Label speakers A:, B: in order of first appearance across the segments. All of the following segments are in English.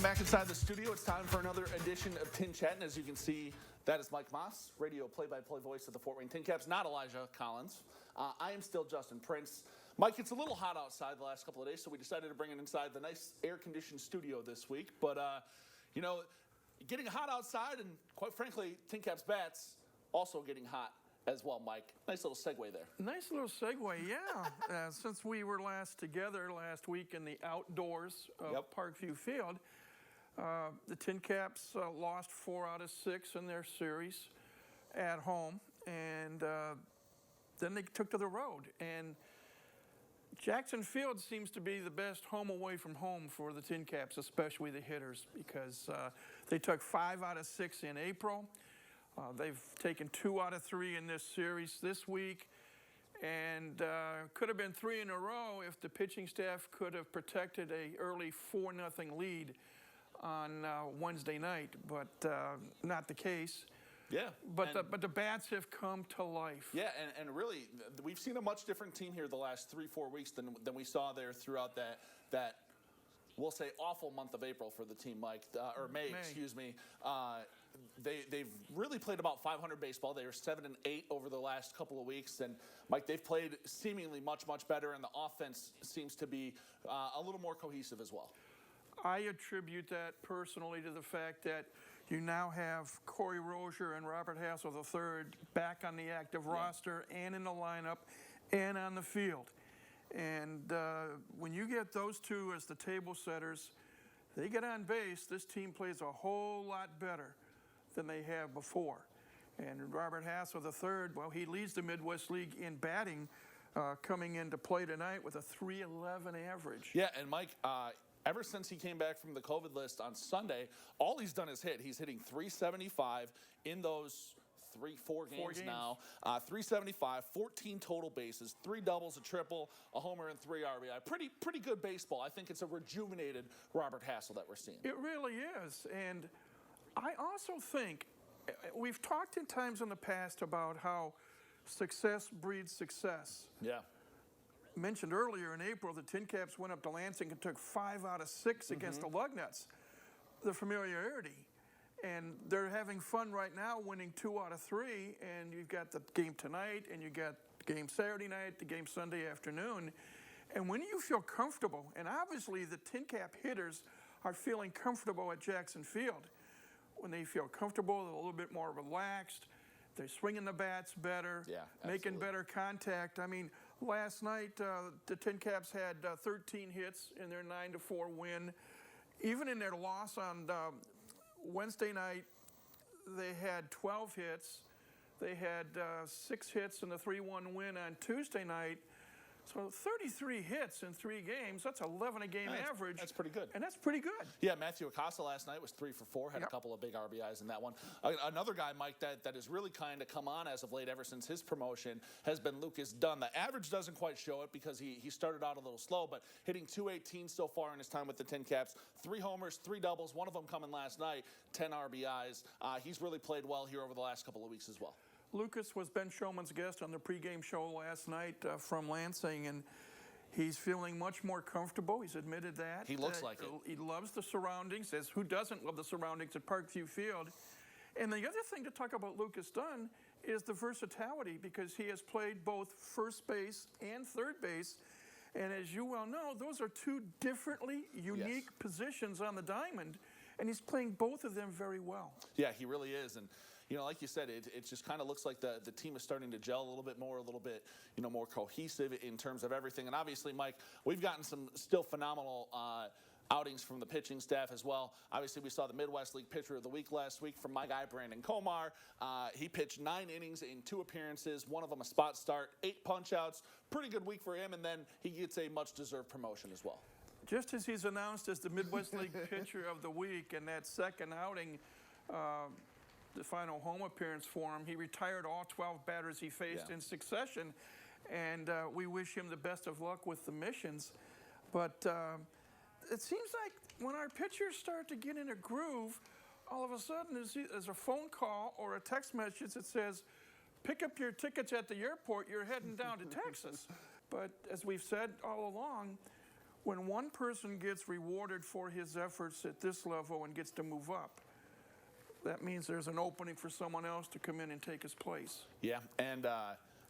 A: back inside the studio. It's time for another edition of TinChattin. As you can see, that is Mike Maahs, radio play-by-play voice of the Fort Wayne TinCaps, not Elijah Collins. I am still Justin Prince. Mike, it's a little hot outside the last couple of days, so we decided to bring it inside the nice air-conditioned studio this week. But, you know, getting hot outside and, quite frankly, TinCaps bats also getting hot as well, Mike. Nice little segue there.
B: Nice little segue, yeah. Since we were last together last week in the outdoors of Parkview Field, the TinCaps lost 4 out of 6 in their series at home, and then they took to the road. And Jackson Field seems to be the best home away from home for the TinCaps, especially the hitters, because they took 5 out of 6 in April. They've taken 2 out of 3 in this series this week, and could have been 3 in a row if the pitching staff could have protected a early 4-0 lead on Wednesday night, but not the case.
A: Yeah.
B: But the bats have come to life.
A: Yeah, and really, we've seen a much different team here the last 3-4 weeks than we saw there throughout that we'll say awful month of April for the team, Mike, or May, excuse me. They've really played about 500 baseball. They were 7-8 over the last couple of weeks, and Mike, they've played seemingly much better, and the offense seems to be a little more cohesive as well.
B: I attribute that personally to the fact that you now have Corey Rozier and Robert Hassel III back on the active roster and in the lineup and on the field. And when you get those two as the table setters, they get on base, this team plays a whole lot better than they have before. And Robert Hassel III, well, he leads the Midwest League in batting coming into play tonight with a .311 average.
A: Yeah, and Mike, ever since he came back from the COVID list on Sunday, all he's done is hit. He's hitting .375 in those 4 games now. .375, 14 total bases, 3 doubles, a triple, a homer, and 3 RBI. Pretty good baseball. I think it's a rejuvenated Robert Hassel that we're seeing.
B: It really is. And I also think, we've talked in times in the past about how success breeds success.
A: Yeah.
B: Mentioned earlier in April, the TinCaps went up to Lansing and took 5 out of 6 against the Lugnuts. The familiarity. And they're having fun right now, winning 2 out of 3. And you've got the game tonight, and you got the game Saturday night, the game Sunday afternoon. And when you feel comfortable, and obviously the TinCap hitters are feeling comfortable at Jackson Field. When they feel comfortable, they're a little bit more relaxed. They're swinging the bats better, making better contact. I mean, last night the TinCaps had 13 hits in their 9-4 win. Even in their loss on Wednesday night, they had 12 hits. They had 6 hits in the 3-1 win on Tuesday night. So 33 hits in 3 games, that's 11 a game average.
A: That's pretty good.
B: And that's pretty good.
A: Yeah, Matthew Acosta last night was 3 for 4, had a couple of big RBIs in that one. Another guy, Mike, that has really kind of come on as of late ever since his promotion has been Lucas Dunn. The average doesn't quite show it because he started out a little slow, but hitting .218 so far in his time with the TinCaps. 3 homers, 3 doubles, one of them coming last night, 10 RBIs. He's really played well here over the last couple of weeks as well.
B: Lucas was Ben Showman's guest on the pregame show last night from Lansing, and he's feeling much more comfortable. He's admitted that.
A: He looks like it.
B: He loves the surroundings. Says, who doesn't love the surroundings at Parkview Field? And the other thing to talk about Lucas Dunn is the versatility, because he has played both first base and third base. And as you well know, those are 2 differently unique positions on the diamond, and he's playing both of them very well.
A: Yeah, he really is. And, you know, like you said, it just kind of looks like the team is starting to gel a little bit, more cohesive in terms of everything. And obviously, Mike, we've gotten some still phenomenal outings from the pitching staff as well. Obviously, we saw the Midwest League Pitcher of the Week last week from my guy, Brandon Komar. He pitched 9 innings in 2 appearances, one of them a spot start, 8 punch-outs. Pretty good week for him, and then he gets a much-deserved promotion as well.
B: Just as he's announced as the Midwest League Pitcher of the Week in that second outing, the final home appearance for him, he retired all 12 batters he faced in succession, and we wish him the best of luck with the missions. But it seems like when our pitchers start to get in a groove, all of a sudden there's a phone call or a text message that says, pick up your tickets at the airport, you're heading down to Texas. But as we've said all along, when one person gets rewarded for his efforts at this level and gets to move up, that means there's an opening for someone else to come in and take his place.
A: Yeah, and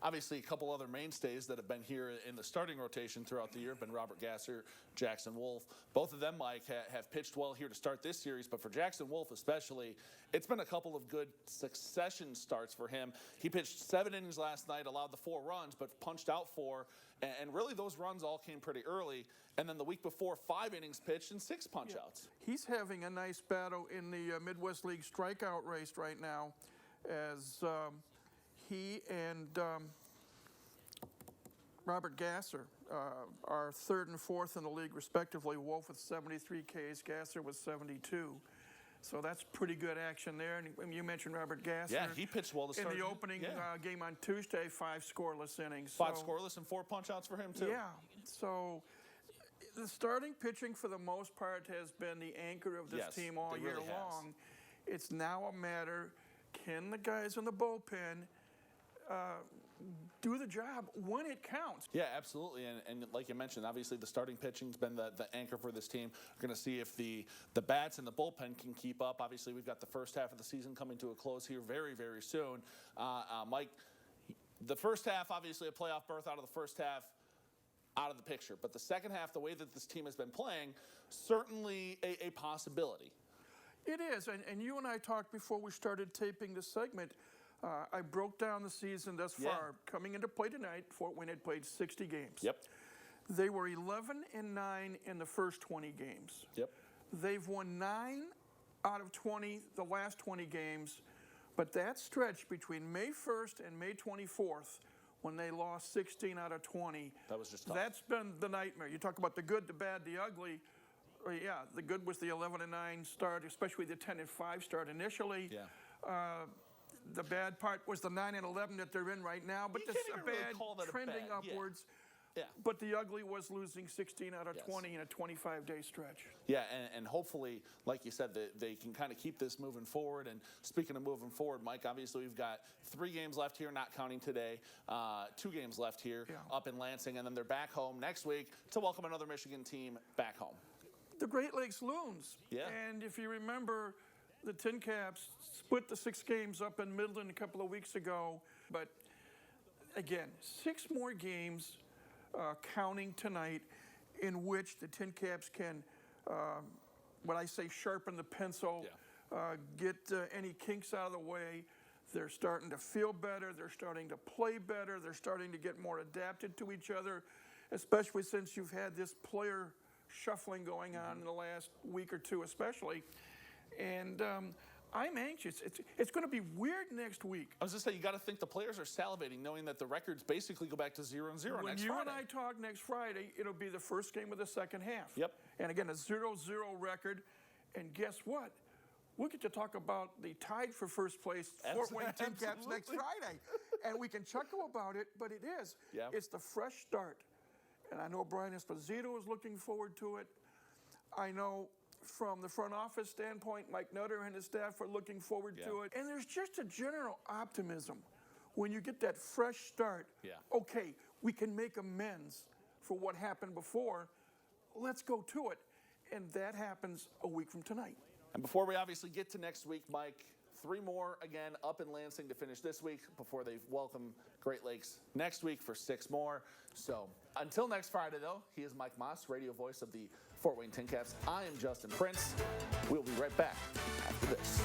A: obviously a couple other mainstays that have been here in the starting rotation throughout the year have been Robert Gasser, Jackson Wolf. Both of them, Mike, have pitched well here to start this series, but for Jackson Wolf especially, it's been a couple of good succession starts for him. He pitched 7 innings last night, allowed the 4 runs, but punched out 4, and really those runs all came pretty early. And then the week before, 5 innings pitched and 6 punch-outs.
B: He's having a nice battle in the Midwest League strikeout race right now, as he and Robert Gasser are 3rd and 4th in the league, respectively. Wolf with 73 Ks, Gasser with 72. So that's pretty good action there. And you mentioned Robert Gasser.
A: Yeah, he pitched well to start.
B: In the opening game on Tuesday, 5 scoreless innings.
A: 5 scoreless and 4 punch-outs for him, too.
B: Yeah, so the starting pitching, for the most part, has been the anchor of this team all year long. It's now a matter, can the guys in the bullpen do the job when it counts?
A: Yeah, absolutely. And like you mentioned, obviously the starting pitching's been the anchor for this team. We're going to see if the bats and the bullpen can keep up. Obviously, we've got the first half of the season coming to a close here very, very soon. Mike, the first half, obviously a playoff berth out of the first half, out of the picture. But the second half, the way that this team has been playing, certainly a possibility.
B: It is, and you and I talked before we started taping this segment. I broke down the season thus far. Coming into play tonight, Fort Wayne had played 60 games.
A: Yep.
B: They were 11-9 in the first 20 games.
A: Yep.
B: They've won 9 out of 20, the last 20 games. But that stretch between May 1st and May 24th, when they lost 16 out of 20,
A: that was just tough.
B: That's been the nightmare. You talk about the good, the bad, the ugly. Yeah, the good was the 11-9 start, especially the 10-5 start initially.
A: Yeah.
B: The bad part was the 9-11 that they're in right now, but
A: You
B: this
A: can't
B: is
A: even
B: a bad,
A: really call that
B: trending
A: a bad,
B: upwards.
A: Yeah.
B: But the ugly was losing 16 out of 20 in a 25-day stretch.
A: Yeah, and hopefully, like you said, they can kind of keep this moving forward. And speaking of moving forward, Mike, obviously we've got 3 games left here, not counting today. 2 games left here up in Lansing, and then they're back home next week to welcome another Michigan team back home.
B: The Great Lakes Loons.
A: Yeah.
B: And if you remember, the TinCaps split the 6 games up in Midland a couple of weeks ago. But again, 6 more games counting tonight in which the TinCaps can, what I say, sharpen the pencil, get any kinks out of the way. They're starting to feel better. They're starting to play better. They're starting to get more adapted to each other, especially since you've had this player shuffling going on in the last week or 2 especially. And I'm anxious. It's going to be weird next week.
A: I was just saying, you got to think the players are salivating, knowing that the records basically go back to 0-0 next Friday.
B: When you and I talk next Friday, it'll be the first game of the second half.
A: Yep.
B: And again, a 0-0 record. And guess what? We'll get to talk about the tied for first place Fort Wayne TinCaps next Friday. And we can chuckle about it, but it is.
A: Yeah.
B: It's the fresh start. And I know Brian Esposito is looking forward to it. I know from the front office standpoint, Mike Nutter and his staff are looking forward to it. And there's just a general optimism when you get that fresh start.
A: Yeah.
B: Okay, we can make amends for what happened before. Let's go to it. And that happens a week from tonight.
A: And before we obviously get to next week, Mike, 3 more again up in Lansing to finish this week before they welcome Great Lakes next week for 6 more. So until next Friday, though, he is Mike Maahs, radio voice of the Fort Wayne TinCaps. I am Justin Prince. We'll be right back after this.